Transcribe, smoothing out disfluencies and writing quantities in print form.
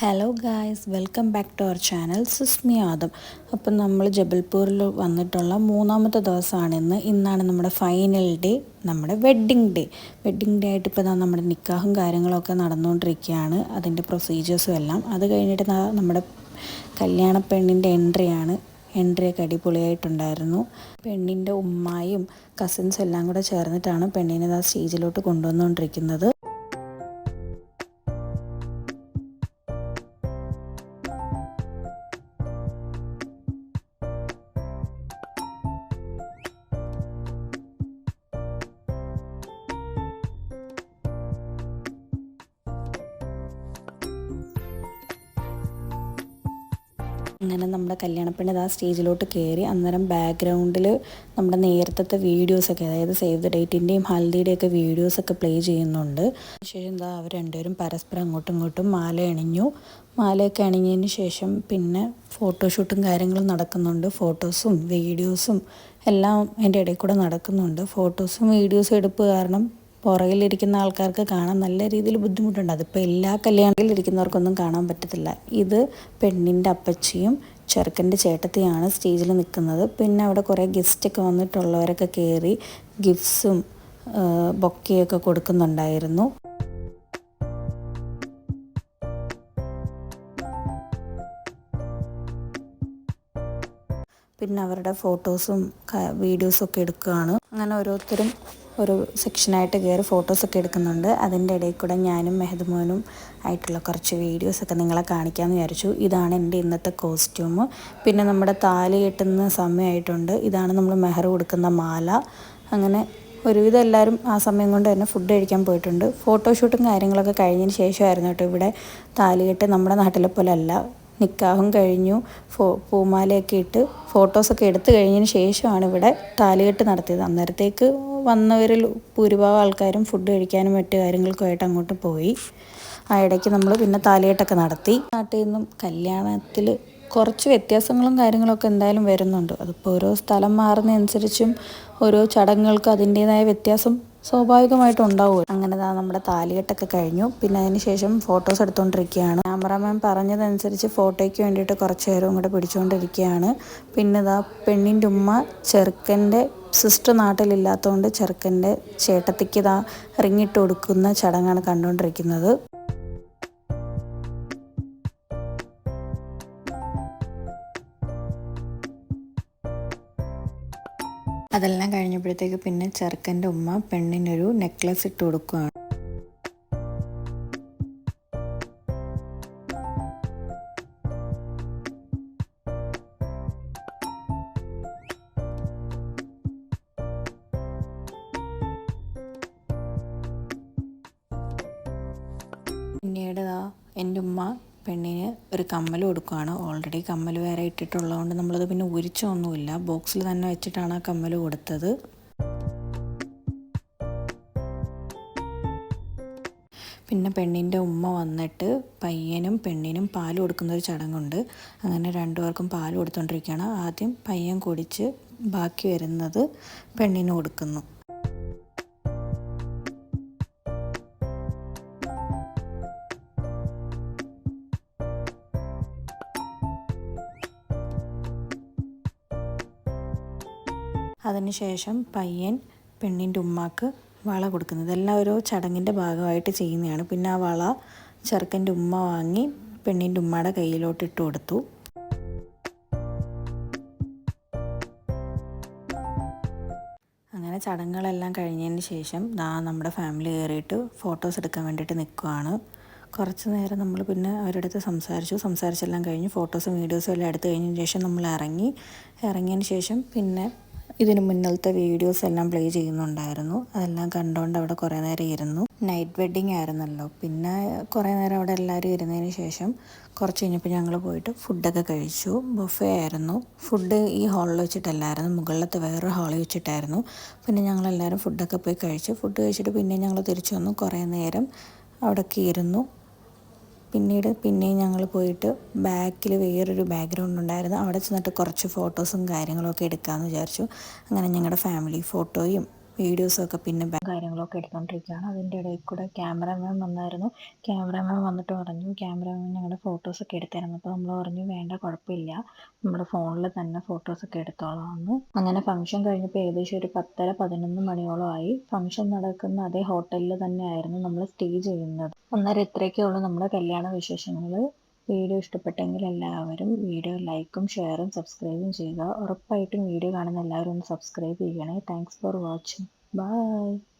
Hello guys, welcome back to our channel Susmi Adam. അപ്പം നമ്മൾ ജബൽപൂരിൽ വന്നിട്ടുള്ള മൂന്നാമത്തെ ദിവസമാണ് ഇന്നാണ് നമ്മുടെ ഫൈനൽ ഡേ, നമ്മുടെ വെഡ്ഡിങ് ഡേ ആയിട്ട് ഇപ്പോൾ നമ്മുടെ നിക്കാഹും കാര്യങ്ങളൊക്കെ നടന്നുകൊണ്ടിരിക്കുകയാണ്, അതിൻ്റെ പ്രൊസീജിയേഴ്സും എല്ലാം. അത് കഴിഞ്ഞിട്ട് നമ്മുടെ കല്യാണ പെണ്ണിൻ്റെ എൻട്രിയൊക്കെ അടിപൊളിയായിട്ടുണ്ടായിരുന്നു. പെണ്ണിൻ്റെ ഉമ്മായും കസിൻസും എല്ലാം കൂടെ ചേർന്നിട്ടാണ് പെണ്ണിനെ സ്റ്റേജിലോട്ട് കൊണ്ടുവന്നുകൊണ്ടിരിക്കുന്നത്. അങ്ങനെ നമ്മുടെ കല്യാണപ്പെണ്ണ് സ്റ്റേജിലോട്ട് കയറി. അന്നേരം ബാക്ക്ഗ്രൗണ്ടിൽ നമ്മുടെ നേരത്തെ വീഡിയോസൊക്കെ, അതായത് സേവ് ദ ഡേറ്റിൻ്റെയും ഹൽദിയുടെയൊക്കെ വീഡിയോസൊക്കെ പ്ലേ ചെയ്യുന്നുണ്ട്. ശേഷം അവർ രണ്ടുപേരും പരസ്പരം അങ്ങോട്ടും ഇങ്ങോട്ടും മാലയൊക്കെ അണിഞ്ഞതിന് ശേഷം പിന്നെ ഫോട്ടോഷൂട്ടും കാര്യങ്ങളും നടക്കുന്നുണ്ട്. ഫോട്ടോസും വീഡിയോസും എല്ലാം അതിൻ്റെ ഇടയിൽ കൂടെ നടക്കുന്നുണ്ട്. ഫോട്ടോസും വീഡിയോസും എടുപ്പ് കാരണം പുറകിലിരിക്കുന്ന ആൾക്കാർക്ക് കാണാൻ നല്ല രീതിയിൽ ബുദ്ധിമുട്ടുണ്ട്. അതിപ്പോൾ എല്ലാ കല്യാണത്തിലിരിക്കുന്നവർക്കൊന്നും കാണാൻ പറ്റത്തില്ല. ഇത് പെണ്ണിൻ്റെ അപ്പച്ചിയും ചെറുക്കൻ്റെ ചേട്ടത്തിയാണ് സ്റ്റേജിൽ നിൽക്കുന്നത്. പിന്നെ അവിടെ കുറേ ഗസ്റ്റൊക്കെ വന്നിട്ടുള്ളവരൊക്കെ കയറി ഗിഫ്റ്റ്സും ബൊക്കെയൊക്കെ കൊടുക്കുന്നുണ്ടായിരുന്നു. പിന്നെ അവരുടെ ഫോട്ടോസും വീഡിയോസും ഒക്കെ എടുക്കുകയാണ്. അങ്ങനെ ഓരോരുത്തരും ഒരു സെക്ഷനായിട്ട് കയറി ഫോട്ടോസൊക്കെ എടുക്കുന്നുണ്ട്. അതിൻ്റെ ഇടയിൽ കൂടെ ഞാനും മെഹദ്മോനും ആയിട്ടുള്ള കുറച്ച് വീഡിയോസൊക്കെ നിങ്ങളെ കാണിക്കാമെന്ന് വിചാരിച്ചു. ഇതാണ് എൻ്റെ ഇന്നത്തെ കോസ്റ്റ്യൂം. പിന്നെ നമ്മുടെ താലി കെട്ടുന്ന സമയമായിട്ടുണ്ട്. ഇതാണ് നമ്മൾ മെഹർ കൊടുക്കുന്ന മാല. അങ്ങനെ ഒരുവിധം എല്ലാവരും ആ സമയം കൊണ്ട് തന്നെ ഫുഡ് കഴിക്കാൻ പോയിട്ടുണ്ട്. ഫോട്ടോഷൂട്ടും കാര്യങ്ങളൊക്കെ കഴിഞ്ഞതിന് ശേഷമായിരുന്നു കേട്ടോ ഇവിടെ താലികെട്ട്. നമ്മുടെ നാട്ടിലെ പോലെ അല്ല, നിക്കാഹും കഴിഞ്ഞു പൂമാലയൊക്കെ ഇട്ട് ഫോട്ടോസൊക്കെ എടുത്തു കഴിഞ്ഞതിന് ശേഷമാണ് ഇവിടെ താലികെട്ട് നടത്തിയത്. അന്നേരത്തേക്ക് വന്നവരിൽ ഭൂരിഭാഗം ആൾക്കാരും ഫുഡ് കഴിക്കാനും മറ്റു കാര്യങ്ങൾക്കുമായിട്ട് അങ്ങോട്ട് പോയി. ആ ഇടയ്ക്ക് നമ്മൾ പിന്നെ താലികെട്ടൊക്കെ നടത്തി. നാട്ടിൽ നിന്നും കല്യാണത്തിൽ കുറച്ച് വ്യത്യാസങ്ങളും കാര്യങ്ങളൊക്കെ എന്തായാലും വരുന്നുണ്ട്. അതിപ്പോൾ ഓരോ സ്ഥലം മാറുന്നതനുസരിച്ചും ഓരോ ചടങ്ങുകൾക്കും അതിൻ്റേതായ വ്യത്യാസം സ്വാഭാവികമായിട്ടും ഉണ്ടാവും. അങ്ങനെ നമ്മുടെ താലികെട്ടൊക്കെ കഴിഞ്ഞു. പിന്നെ അതിന് ശേഷം ഫോട്ടോസ് എടുത്തുകൊണ്ടിരിക്കുകയാണ്. ക്യാമറാമാൻ പറഞ്ഞതനുസരിച്ച് ഫോട്ടോയ്ക്ക് വേണ്ടിയിട്ട് കുറച്ച് നേരം ഇങ്ങോട്ട് പിടിച്ചുകൊണ്ടിരിക്കുകയാണ്. പിന്നെ പെണ്ണിൻ്റെ ഉമ്മ ചെറുക്കൻ്റെ സിസ്റ്റർ നാട്ടിലില്ലാത്തതുകൊണ്ട് ചെറുക്കൻ്റെ ചേട്ടത്തിക്ക് റിങ്ങിട്ട് കൊടുക്കുന്ന ചടങ്ങാണ് കണ്ടുകൊണ്ടിരിക്കുന്നത്. അതെല്ലാം കഴിഞ്ഞപ്പോഴത്തേക്ക് പിന്നെ ചെറുക്കൻ്റെ ഉമ്മ പെണ്ണിനൊരു നെക്ലസ് ഇട്ട് കൊടുക്കുകയാണ്. പിന്നീട് എൻ്റെ ഉമ്മ പെണ്ണിന് ഒരു കമ്മൽ കൊടുക്കുകയാണ്. ഓൾറെഡി കമ്മൽ വേറെ ഇട്ടിട്ടുള്ളതുകൊണ്ട് നമ്മളത് പിന്നെ ഉരിച്ചൊന്നുമില്ല, ബോക്സിൽ തന്നെ വെച്ചിട്ടാണ് ആ കമ്മൽ കൊടുത്തത്. പിന്നെ പെണ്ണിൻ്റെ ഉമ്മ വന്നിട്ട് പയ്യനും പെണ്ണിനും പാൽ കൊടുക്കുന്നൊരു ചടങ്ങുണ്ട്. അങ്ങനെ രണ്ടുപേർക്കും പാൽ കൊടുത്തുകൊണ്ടിരിക്കുകയാണ്. ആദ്യം പയ്യൻ കുടിച്ച് ബാക്കി വരുന്നത് പെണ്ണിന് കൊടുക്കുന്നു. അതിനുശേഷം പയ്യൻ പെണ്ണിൻ്റെ ഉമ്മാക്ക് വള കൊടുക്കുന്നത്. ഇതെല്ലാം ഓരോ ചടങ്ങിൻ്റെ ഭാഗമായിട്ട് ചെയ്യുന്നതാണ്. പിന്നെ ആ വള ചെറുക്കൻ്റെ ഉമ്മ വാങ്ങി പെണ്ണിൻ്റെ ഉമ്മയുടെ കയ്യിലോട്ട് ഇട്ട് കൊടുത്തു. അങ്ങനെ ചടങ്ങുകളെല്ലാം കഴിഞ്ഞതിന് ശേഷം നമ്മുടെ ഫാമിലി കയറിയിട്ട് ഫോട്ടോസ് എടുക്കാൻ വേണ്ടിയിട്ട് നിൽക്കുകയാണ്. കുറച്ച് നേരം നമ്മൾ പിന്നെ അവരുടെ അടുത്ത് സംസാരിച്ചെല്ലാം കഴിഞ്ഞ് ഫോട്ടോസും വീഡിയോസും എല്ലാം എടുത്തു കഴിഞ്ഞതിന് ശേഷം നമ്മൾ ഇറങ്ങിയതിന് ശേഷം പിന്നെ ഇതിന് മുന്നിലത്തെ വീഡിയോസ് എല്ലാം പ്ലേ ചെയ്യുന്നുണ്ടായിരുന്നു. അതെല്ലാം കണ്ടുകൊണ്ട് അവിടെ കുറേ നേരം ഇരുന്നു. നൈറ്റ് വെഡ്ഡിങ് ആയിരുന്നല്ലോ. പിന്നെ കുറേ നേരം അവിടെ എല്ലാവരും ഇരുന്നതിന് ശേഷം കുറച്ച് കഴിഞ്ഞപ്പോൾ ഞങ്ങൾ പോയിട്ട് ഫുഡൊക്കെ കഴിച്ചു. ബുഫേ ആയിരുന്നു. ഫുഡ് ഈ ഹാളിൽ വെച്ചിട്ടല്ലായിരുന്നു, മുകളിലത്തെ വേറൊരു ഹാളിൽ വെച്ചിട്ടായിരുന്നു. പിന്നെ ഞങ്ങളെല്ലാവരും ഫുഡൊക്കെ പോയി കഴിച്ചു. ഫുഡ് കഴിച്ചിട്ട് പിന്നെ ഞങ്ങൾ തിരിച്ചു വന്നു. കുറേ നേരം അവിടെയൊക്കെ ഇരുന്നു. പിന്നെയും ഞങ്ങൾ പോയിട്ട് ബാക്കിൽ വേറൊരു ബാക്ക്ഗ്രൗണ്ട് ഉണ്ടായിരുന്നു, അവിടെ ചെന്നിട്ട് കുറച്ച് ഫോട്ടോസും കാര്യങ്ങളൊക്കെ എടുക്കാമെന്ന് വിചാരിച്ചു. അങ്ങനെ ഞങ്ങളുടെ ഫാമിലി ഫോട്ടോയും വീഡിയോസൊക്കെ പിന്നെ കാര്യങ്ങളൊക്കെ എടുത്തുകൊണ്ടിരിക്കുകയാണ്. അതിൻ്റെ ഇടയിൽ കൂടെ ക്യാമറാമാൻ വന്നായിരുന്നു. ക്യാമറാമാൻ വന്നിട്ട് പറഞ്ഞു, ക്യാമറാമാൻ ഞങ്ങളുടെ ഫോട്ടോസൊക്കെ എടുത്തായിരുന്നു. അപ്പോൾ നമ്മൾ പറഞ്ഞു വേണ്ട, കുഴപ്പമില്ല, നമ്മുടെ ഫോണിൽ തന്നെ ഫോട്ടോസൊക്കെ എടുത്തോളാമെന്ന്. അങ്ങനെ ഫംഗ്ഷൻ കഴിഞ്ഞപ്പോൾ ഏകദേശം ഒരു 10:30-11 മണിയോളം ആയി. ഫംഗ്ഷൻ നടക്കുന്ന അതേ ഹോട്ടലിൽ തന്നെ ആയിരുന്നു നമ്മൾ സ്റ്റേ ചെയ്യുന്നത്. അന്നേരം ഇത്രയൊക്കെ ഉള്ളൂ നമ്മുടെ കല്യാണ വിശേഷങ്ങൾ. വീഡിയോ ഇഷ്ടപ്പെട്ടെങ്കിൽ എല്ലാവരും വീഡിയോ ലൈക്കും ഷെയറും സബ്സ്ക്രൈബും ചെയ്യുക. ഉറപ്പായിട്ടും വീഡിയോ കാണുന്ന എല്ലാവരും ഒന്ന് സബ്സ്ക്രൈബ് ചെയ്യണേ. Thanks for watching. ബൈ.